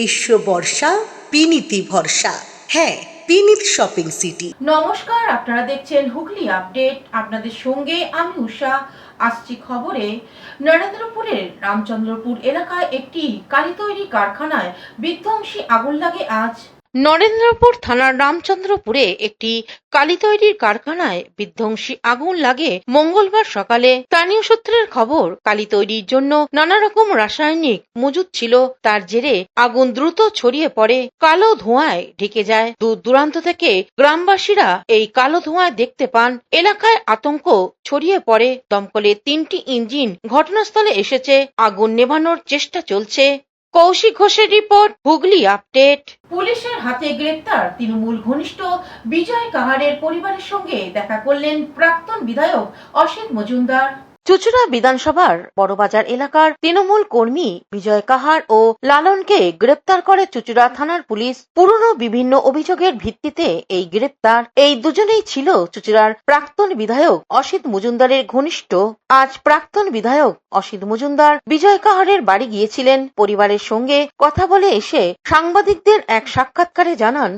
গ্রীষ্ম বর্ষা বিনীতি ভরসা। হ্যাঁ, বিনীত শপিং সিটি। নমস্কার, আপনারা দেখছেন হুগলি আপডেট। আপনাদের সঙ্গে আমি উষা। আসছি খবরে। নরেন্দ্রপুরের রামচন্দ্রপুর এলাকায় একটি কালি তৈরি কারখানায় বিধ্বংসী আগুন লাগে আজ। নরেন্দ্রপুর থানার রামচন্দ্রপুরে একটি কালি তৈরির কারখানায় বিধ্বংসী আগুন লাগে মঙ্গলবার সকালে। স্থানীয় সূত্রের খবর, কালি তৈরির জন্য নানা রকম রাসায়নিক মজুদ ছিল। তার জেরে আগুন দ্রুত ছড়িয়ে পড়ে, কালো ধোঁয়ায় ঢেকে যায়। দূর দূরান্ত থেকে গ্রামবাসীরা এই কালো ধোঁয়ায় দেখতে পান। এলাকায় আতঙ্ক ছড়িয়ে পড়ে। দমকলের 3টি ইঞ্জিন ঘটনাস্থলে এসেছে। আগুন নেভানোর চেষ্টা চলছে। কৌশিক ঘোষের রিপোর্ট, হুগলি আপডেট। পুলিশের হাতে গ্রেপ্তার তৃণমূল ঘনিষ্ঠ বিজয় কাহারের পরিবারের সঙ্গে দেখা করলেন প্রাক্তন বিধায়ক অসিত মজুমদার। চুঁচুড়া বিধানসভার বড়বাজার এলাকার তৃণমূল কর্মী বিজয় কাহার ও লালনকে গ্রেপ্তার করে চুঁচুড়া থানার পুলিশ। পুরনো বিভিন্ন অভিযোগের ভিত্তিতে এই গ্রেপ্তার। এই দুজনেই ছিল চুঁচুড়ার প্রাক্তন বিধায়ক অসিত মজুমদারের ঘনিষ্ঠ। আজ প্রাক্তন বিধায়ক অসিত মজুমদার বিজয় কাহারের বাড়ি গিয়েছিলেন। পরিবারের সঙ্গে কথা বলে এসে সাংবাদিকদের এক সাক্ষাৎকারে জানান,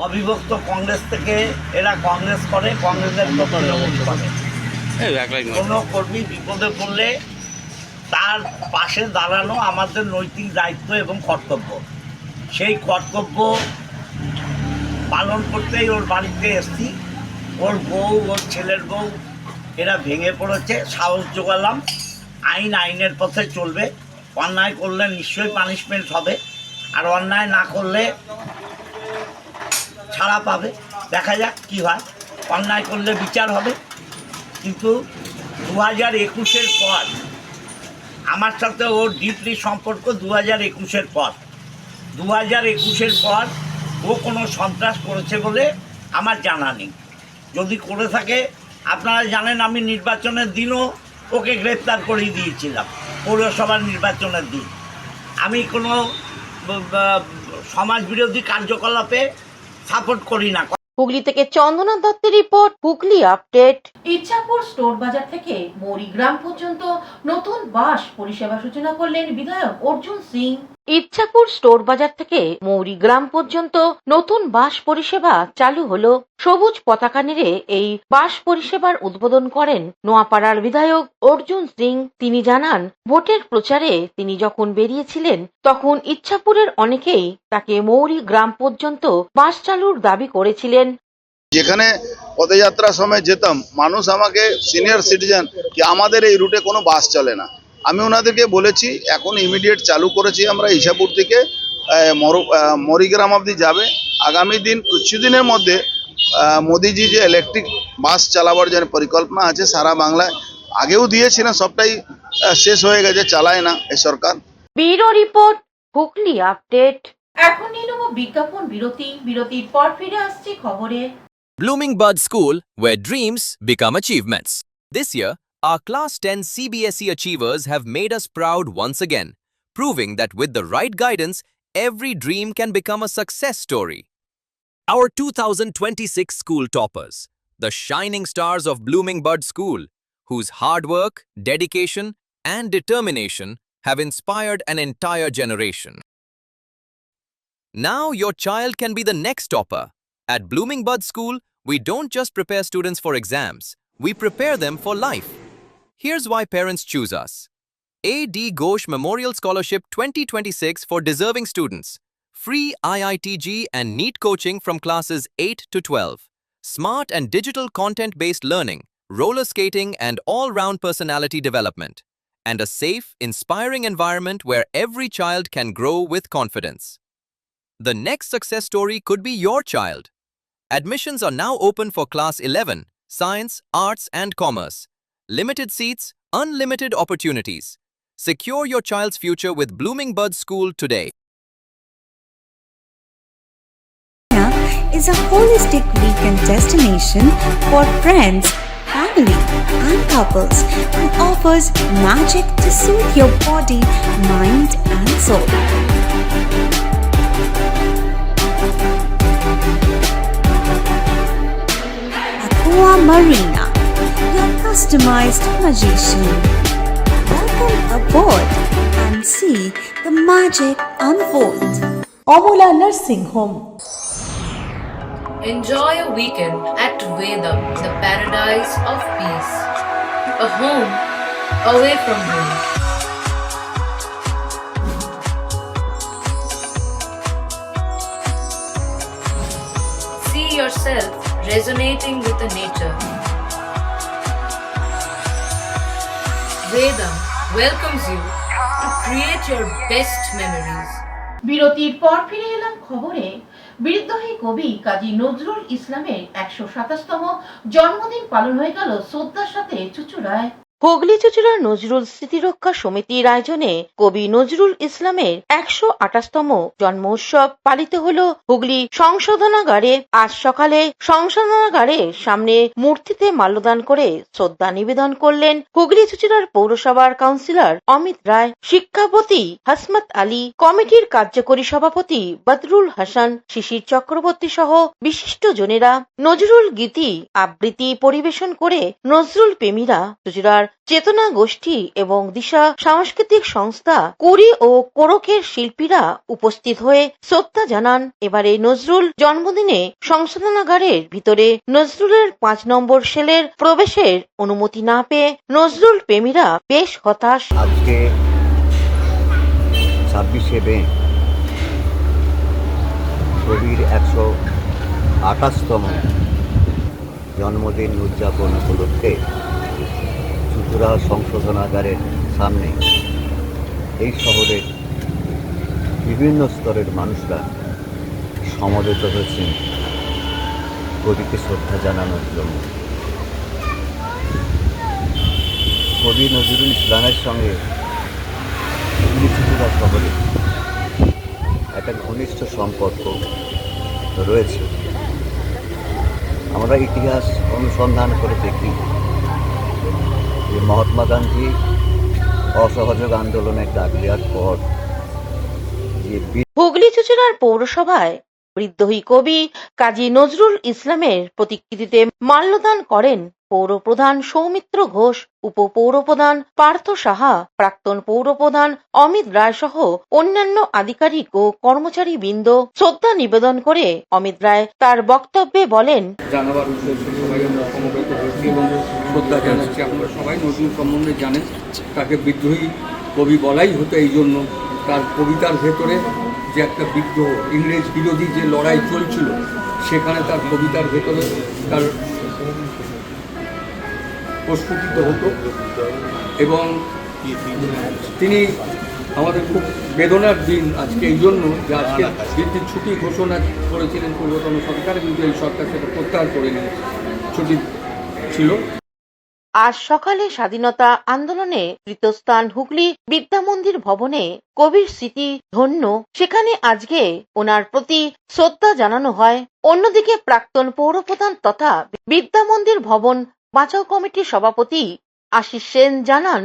অবিভক্ত কংগ্রেস থেকে এরা কংগ্রেস করে, কংগ্রেসের করে। কোনো কর্মী বিপদে পড়লে তার পাশে দাঁড়ানো আমাদের নৈতিক দায়িত্ব এবং কর্তব্য। সেই কর্তব্য পালন করতেই ওর বাড়িতে এসছি। ওর বউ, ওর ছেলের বউ এরা ভেঙে পড়েছে। সাহস জোগালাম, আইনের পথে চলবে। অন্যায় করলে নিশ্চয়ই পানিশমেন্ট হবে, আর অন্যায় না করলে ছাড়া পাবে। দেখা যাক কী হয়। অন্যায় করলে বিচার হবে। কিন্তু 2021-এর পর আমার সাথে ওর ডিপলি সম্পর্ক 2021-এর পর। 2021-এর পর ও কোনো সন্ত্রাস করেছে বলে আমার জানা নেই। যদি করে থাকে, আপনারা জানেন আমি নির্বাচনের দিনও ওকে গ্রেপ্তার করিয়ে দিয়েছিলাম, পৌরসভার নির্বাচনের দিন। আমি কোনো সমাজবিরোধী কার্যকলাপে সাপোর্ট করি না। হুগলি থেকে চন্দনা দত্তের report, Hooghly update. Ichhapur store বাজার থেকে মৌরিগ্রাম পর্যন্ত নতুন বাস পরিষেবা সূচনা করলেন বিধায়ক অর্জুন সিং। ইচ্ছাপুর স্টোর বাজার থেকে মৌরিগ্রাম পর্যন্ত নতুন বাস পরিষেবা চালু হলো। সবুজ পতাকা নেড়ে এই বাস পরিষেবার উদ্বোধন করেন নোয়াপাড়ার বিধায়ক অর্জুন সিং। তিনি জানান, ভোটের প্রচারে তিনি যখন বেরিয়েছিলেন তখন ইচ্ছাপুরের অনেকেই তাকে মৌরিগ্রাম পর্যন্ত বাস চালুর দাবি করেছিলেন। যেখানে পদযাত্রার সময় যেতাম, মানুষ আমাকে সিনিয়র সিটিজেন কি আমাদের এই রুটে কোনো বাস চলে না। আমি ওনাদেরকে বলেছি এখন ইমিডিয়েট চালু করেছি আমরা। ইছাপুর থেকে মরিগ্রাম অবধি যাবে। আগামী দিন কিছুদিনের মধ্যে মোদিজি যে ইলেকট্রিক বাস চালাবার জন্য পরিকল্পনা আছে সারা বাংলায়, আগেও দিয়েছিলেন, সবটাই শেষ হয়ে গেছে, চালায় না এই সরকার। Bureau report, Hooghly update. এখন নিয়ে নেব বিজ্ঞাপন বিরতি। বিরতির পর ফিরে আসছি খবরে। Blooming Bud School, where dreams become achievements. This year, our Class 10 CBSE achievers have made us proud once again, proving that with the right guidance, every dream can become a success story. Our 2026 school toppers, the shining stars of Blooming Bud School, whose hard work, dedication, and determination have inspired an entire generation. Now your child can be the next topper. At Blooming Bud School, we don't just prepare students for exams, we prepare them for life. Here's why parents choose us. A.D. Ghosh Memorial Scholarship 2026 for deserving students. Free IITG and NEET coaching from classes 8 to 12. Smart and digital content-based learning, roller skating and all-round personality development. And a safe, inspiring environment where every child can grow with confidence. The next success story could be your child. Admissions are now open for Class 11, Science, Arts and Commerce. Limited seats, unlimited opportunities. Secure your child's future with Blooming Bud School today. Is a holistic weekend destination for friends, family and couples and offers magic to soothe your body, mind and soul. Aqua Marina, your customized magician. Welcome aboard and see the magic unfold. Amala nursing home. Enjoy a weekend at Vedam, the paradise of peace. A home away from home. See yourself resonating with the nature. Vedam welcomes you to create your best memories. বিরতির পর ফিরে এলাম খবরে। বিদ্রোহী কবি কাজী নজরুল ইসলামের ১২৭তম জন্মদিন পালন হয়ে গেল শ্রদ্ধার সাথে চুঁচুড়ায়। হুগলি চুঁচুড়া নজরুল স্মৃতিরক্ষা সমিতির আয়োজনে কবি নজরুল ইসলামের ১২৮তম জন্ম উৎসব পালিত হল হুগলি সংশোধনাগারে। আজ সকালে সংশোধনাগারের সামনে মূর্তিতে মাল্যদান করে শ্রদ্ধা নিবেদন করলেন হুগলি চুঁচুড়ার পৌরসভার কাউন্সিলর অমিত রায়, শিক্ষাপতি হাসমত আলী, কমিটির কার্যকরী সভাপতি বদরুল হাসান, শিশির চক্রবর্তী সহ বিশিষ্ট জনেরা। নজরুল গীতি আবৃত্তি পরিবেশন করে নজরুল প্রেমীরা, চুঁচুড়ার চেতনা গোষ্ঠী এবং দিশা সাংস্কৃতিক সংস্থা, কুড়ি ও কোরকের শিল্পীরা উপস্থিত হয়ে শ্রদ্ধা জানান। এবারে নজরুল জন্মদিনে সংশোধনাগারের ভিতরে নজরুলের ৫ নম্বর সেলের প্রবেশের অনুমতি না পেয়ে নজরুল প্রেমীরা বেশ হতাশ। আজকে ২৬শে মে কবির ১২৮তম জন্মদিন উদযাপন উপলক্ষে চুঁচুড়া সংশোধনাগারের সামনে এই শহরের বিভিন্ন স্তরের মানুষরা সমবেত হয়েছেন কবিকে শ্রদ্ধা জানানোর জন্য। কবি নজরুল ইসলামের সঙ্গে চুঁচুড়া শহরে একটা ঘনিষ্ঠ সম্পর্ক রয়েছে। আমরা ইতিহাস অনুসন্ধান করে দেখি যে মহাত্মা গান্ধী অসহযোগ আন্দোলনের ডাক দেওয়ার পর হুগলি চুঁচুড়ার পৌরসভায় বিদ্রোহী কবি কাজী নজরুল ইসলামের প্রতিকৃতিতে মাল্যদান করেন পৌরপ্রধান সৌমিত্র ঘোষ, উপপৌরপ্রধান পার্থ সাহা, প্রাক্তন পৌরপ্রধান অমিত রায় সহ অন্যান্য আধিকারিক ও কর্মচারী বৃন্দ। শ্রদ্ধা নিবেদন করে অমিত রায় তার বক্তব্যে বলেন, জানাবার উদ্দেশ্যে সবাই আমরা সমবেত হয়েছি এবং শ্রদ্ধা জানাচ্ছি। আপনারা সবাই নজরুল সম্বন্ধে জানেন, তাকে বিদ্রোহী কবি বলাই হতো এই জন্য তার কবিতার ভেতরে যে একটা বিদ্রোহ, ইংরেজ বিরোধী যে লড়াই চলছিল, সেখানে তার কবিতার ভেতরে তার প্রস্ফুটিত হতো এবং তিনি আমাদের খুব বেদনার দিন আজকে এই জন্য যে আজকে বৃত্তির ছুটি ঘোষণা করেছিলেন পূর্বতন সরকার, কিন্তু এই সরকার সেটা প্রত্যাহার করে নিয়ে ছুটি ছিল। আজ সকালে স্বাধীনতা আন্দোলনে তৃতীয়স্থান হুগলি বিদ্যামন্দির ভবনে কবির স্মৃতি ধন্য, সেখানে আজকে ওনার প্রতি শ্রদ্ধা জানানো হয়। অন্যদিকে প্রাক্তন পৌরপ্রধান তথা বিদ্যামন্দির ভবন বাঁচাও কমিটির সভাপতি আশিস সেন জানান,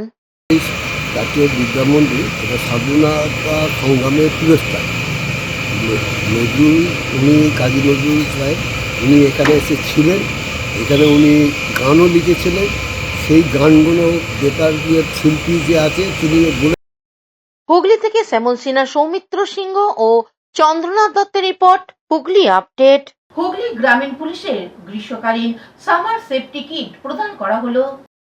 জাতীয় বিদ্যামন্দির এটা স্বাধীনতা সংগ্রামের পুরস্কার। নজরুল, উনি কাজী নজরুল সাহেব, উনি এখানে এসেছিলেন, এখানে উনি গানও লিখেছিলেন। সেই গানগুলো বেতার শিল্পী যে আছে তিনি বলে। হুগলি থেকে শ্যামল সিনহা, সৌমিত্র সিংহ ও চন্দ্রনাথ দত্তের রিপোর্ট, হুগলি আপডেট। হুগলি গ্রামীণ পুলিশের গ্রীষ্মকালীন সামার সেফটি কিট প্রদান করা হলো।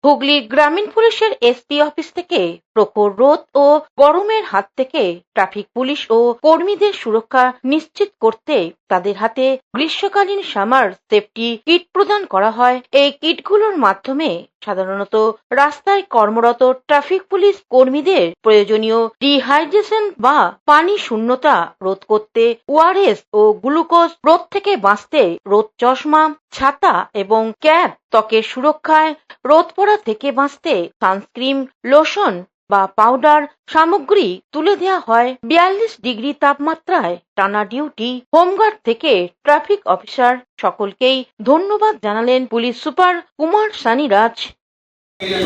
হুগলি গ্রামীণ পুলিশের এসপি অফিস থেকে প্রখর রোদ ও গরমের হাত থেকে ট্রাফিক পুলিশ ও কর্মীদের সুরক্ষা নিশ্চিত করতে তাদের হাতে গ্রীষ্মকালীন সামার সেফটি কিট প্রদান করা হয়। এই কিটগুলোর মাধ্যমে সাধারণত রাস্তায় কর্মরত ট্রাফিক পুলিশ কর্মীদের প্রয়োজনীয় ডিহাইড্রেশন বা পানি শূন্যতা রোধ করতে ওআরএস ও গ্লুকোজ, রোদ থেকে বাঁচতে রোদ চশমা, ছাতা এবং ক্যাপ, ত্বকের সুরক্ষায় রোদ পড়া থেকে বাঁচতে সানস্ক্রিন, লোশন বা পাউডার সামগ্রী তুলে দেওয়া হয়। ৪২ ডিগ্রি তাপমাত্রায় টানা ডিউটি হোমগার্ড থেকে ট্রাফিক অফিসার সকলকেই ধন্যবাদ জানালেন পুলিশ সুপার কুমার সানি রাজ।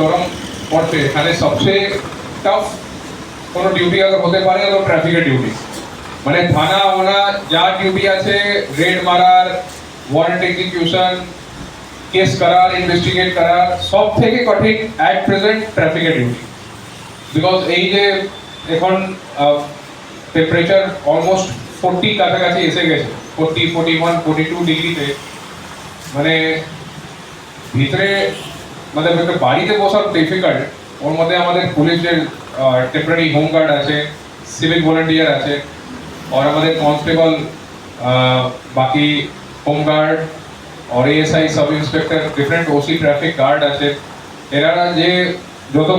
গরম পড়ছে, এখানে সবচেয়ে টাফ কোনো ডিউটি আগে হতে পারে তো ট্রাফিকের ডিউটি, মানে থানা ওনা যা ডিউটি আছে, রেড মারার, ওয়ারেন্ট এক্সিকিউশন, কেস করার, ইনভেস্টিগেট করার, সব থেকে কঠিন অ্যাট প্রেজেন্ট ট্রাফিকের ডিউটি। বিকজ এই যে এখন টেম্পারেচার অলমোস্ট 40 কাছাকাছি এসে গেছে, 40, 41, 42 ডিগ্রিতে। মানে ভিতরে মানে বাড়িতে বসা ডিফিকাল্ট, ওর মধ্যে আমাদের পুলিশের টেম্পোরারি হোমগার্ড আছে, সিভিল ভলেন্টিয়ার আছে, और আমাদের কনস্টেবল, বাকি হোমগার্ড और एएसआई सब इंस्पेक्टर, डिफरेंट ओसी ट्रैफिक गार्ड আছে। এরা যে যত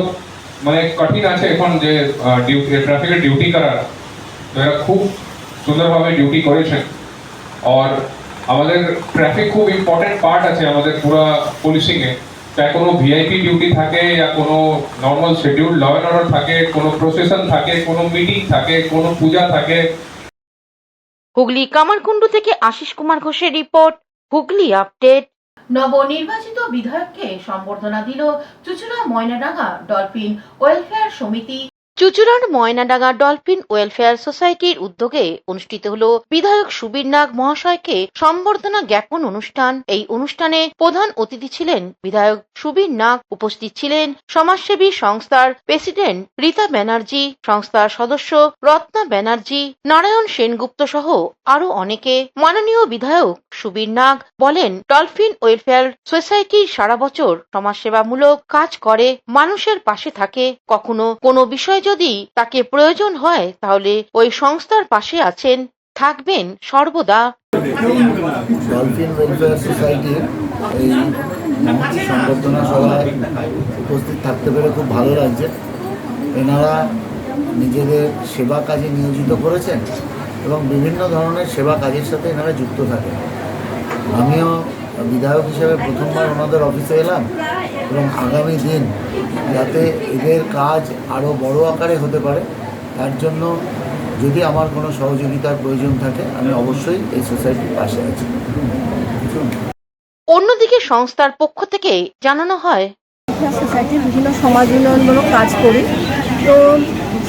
মানে কঠিন আছে এখন যে ট্রাফিকের ডিউটি করার, এরা খুব সুন্দরভাবে ডিউটি করেছেন। और আমাদের ট্রাফিক খুব ইম্পর্টেন্ট পার্ট আছে আমাদের পুরো পুলিশিংয়ে। চাই কোনো ভিআইপি ডিউটি থাকে, या কোনো normal schedule law and order থাকে, কোনো প্রসেশন থাকে, কোনো মিটিং থাকে, কোনো পূজা থাকে। হুগলি কামারকুণ্ডু থেকে আশিস কুমার ঘোষের রিপোর্ট, হুগলি আপডেট। নবনির্বাচিত বিধায়ককে সম্বর্ধনা দিল চুচুড়া ময়নাডাঙ্গা ডলফিন ওয়েলফেয়ার সমিতি। চুচুড়ার ময়নাডাঙ্গা ডলফিন ওয়েলফেয়ার সোসাইটির উদ্যোগে অনুষ্ঠিত হল বিধায়ক সুবীর নাগ মহাশয়কে সম্বর্ধনা জ্ঞাপন অনুষ্ঠান। এই অনুষ্ঠানে প্রধান অতিথি ছিলেন বিধায়ক সুবীর নাগ। উপস্থিত ছিলেন সমাজসেবী সংস্থার প্রেসিডেন্ট রীতা ব্যানার্জি, সংস্থার সদস্য রত্না ব্যানার্জি, নারায়ণ সেনগুপ্ত সহ আরো অনেকে। মাননীয় বিধায়ক সুবীর নাগ বলেন, ডলফিন ওয়েলফেয়ার সোসাইটি সারা বছর সমাজসেবামূলক কাজ করে, মানুষের পাশে থাকে। কখনো কোনো বিষয় যদি তাকে প্রয়োজন হয় তাহলে ওই সংস্থার পাশে আছেন, থাকবেন সর্বদা। ডলফিন ওয়েলফেয়ার সোসাইটির এই সংবর্ধনা সভায় উপস্থিত থাকতে পেরে খুব ভালো লাগছে। এনারা নিজেদের সেবা কাজে নিয়োজিত করেছেন এবং বিভিন্ন ধরনের সেবা কাজের সাথে এনারা যুক্ত থাকেন। আমিও বিধায়ক হিসেবে প্রথমবার ওনাদের অফিসে এলাম এবং আগামী দিন যাতে এদের কাজ আরও বড় আকারে হতে পারে তার জন্য যদি আমার কোনো সহযোগিতার প্রয়োজন থাকে আমি অবশ্যই এই সোসাইটির পাশে আছি। অন্যদিকে সংস্থার পক্ষ থেকে জানানো হয়, সোসাইটির বিভিন্ন সমাজ উন্নয়নমূলক কাজ করি। তো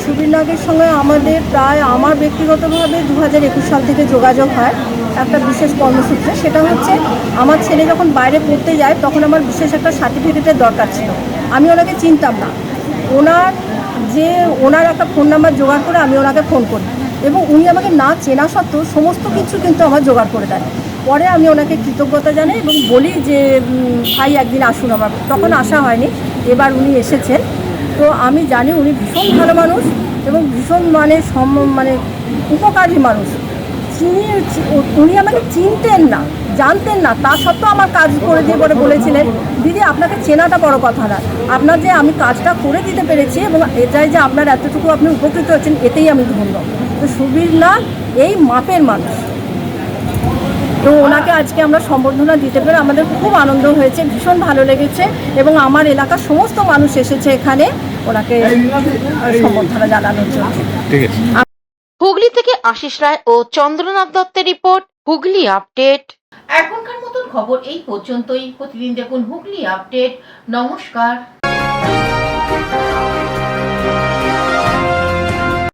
সুবীর নাগের সঙ্গে আমাদের প্রায় আমার ব্যক্তিগতভাবে 2021 সাল থেকে যোগাযোগ হয় একটা বিশেষ কর্মসূত্রে। সেটা হচ্ছে আমার ছেলে যখন বাইরে পড়তে যায় তখন আমার বিশেষ একটা সার্টিফিকেটের দরকার ছিল। আমি ওনাকে চিনতাম না, ওনার একটা ফোন নাম্বার জোগাড় করে আমি ওনাকে ফোন করি এবং উনি আমাকে না চেনা সত্ত্বেও সমস্ত কিছু কিন্তু আমার জোগাড় করে দেন। পরে আমি ওনাকে কৃতজ্ঞতা জানাই এবং বলি যে ভাই একদিন আসুন আমার। তখন আসা হয়নি, এবার উনি এসেছেন। তো আমি জানি উনি ভীষণ ভালো মানুষ এবং ভীষণ মানে উপকারী মানুষ। উনি আমাকে চিনতেন না, জানতেন না, তা সত্ত্বেও আমার কাজ করে দিয়ে পরে বলেছিলেন, দিদি আপনাকে চেনাটা বড় কথা না, আপনার যে আমি কাজটা করে দিতে পেরেছি এবং এটাই যে আপনার এতটুকু আপনি উপকৃত হচ্ছেন এতেই আমি ধন্য। তো সুবীর নাগ এই মাপের মানুষ। তো ওনাকে আজকে আমরা সম্বর্ধনা দিতে পেরে আমাদের খুব আনন্দ হয়েছে, ভীষণ ভালো লেগেছে এবং আমার এলাকার সমস্ত মানুষ এসেছে এখানে ওনাকে সম্বর্ধনা জানানোর জন্য। হুগলি থেকে আশিস রায় ও চন্দ্রনাথ দত্তের রিপোর্ট, হুগলি আপডেট। এখনকার মতন খবর এই পর্যন্তই। প্রতিদিন দেখুন হুগলি আপডেট। নমস্কার।